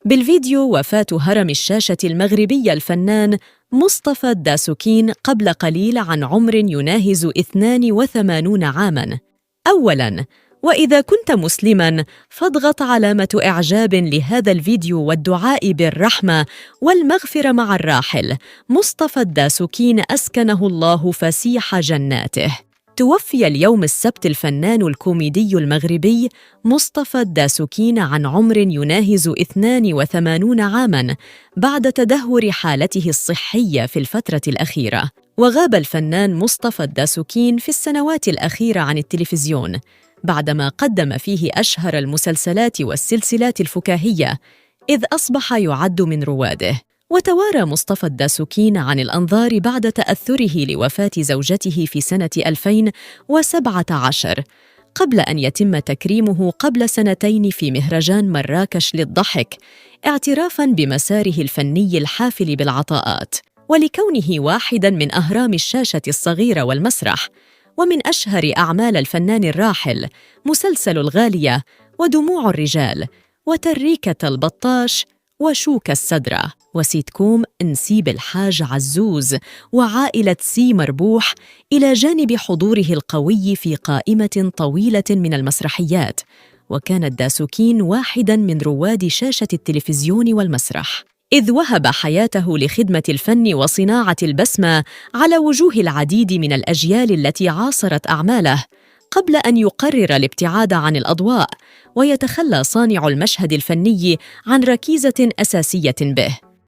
بالفيديو وفاة هرم الشاشة المغربي الفنان مصطفى الداسوكين قبل قليل عن عمر يناهز 82 عاماً. أولاً، وإذا كنت مسلماً فاضغط علامة إعجاب لهذا الفيديو والدعاء بالرحمة والمغفرة مع الراحل مصطفى الداسوكين أسكنه الله فسيح جناته. توفي اليوم السبت الفنان الكوميدي المغربي مصطفى الداسوكين عن عمر يناهز 82 عاماً بعد تدهور حالته الصحية في الفترة الأخيرة. وغاب الفنان مصطفى الداسوكين في السنوات الأخيرة عن التلفزيون بعدما قدم فيه أشهر المسلسلات والسلسلات الفكاهية، إذ أصبح يعد من رواده. وتوارى مصطفى الداسوكين عن الأنظار بعد تأثره لوفاة زوجته في سنة 2017 قبل أن يتم تكريمه قبل سنتين في مهرجان مراكش للضحك اعترافاً بمساره الفني الحافل بالعطاءات، ولكونه واحداً من أهرام الشاشة الصغيرة والمسرح. ومن أشهر أعمال الفنان الراحل مسلسل الغالية ودموع الرجال وتريكة البطاش وشوك السدرة وسيتكوم نسيب الحاج عزوز وعائلة سي مربوح، إلى جانب حضوره القوي في قائمة طويلة من المسرحيات. وكان الداسوكين واحداً من رواد شاشة التلفزيون والمسرح، إذ وهب حياته لخدمة الفن وصناعة البسمة على وجوه العديد من الأجيال التي عاصرت أعماله، قبل أن يقرر الابتعاد عن الأضواء ويتخلى صانع المشهد الفني عن ركيزة أساسية به.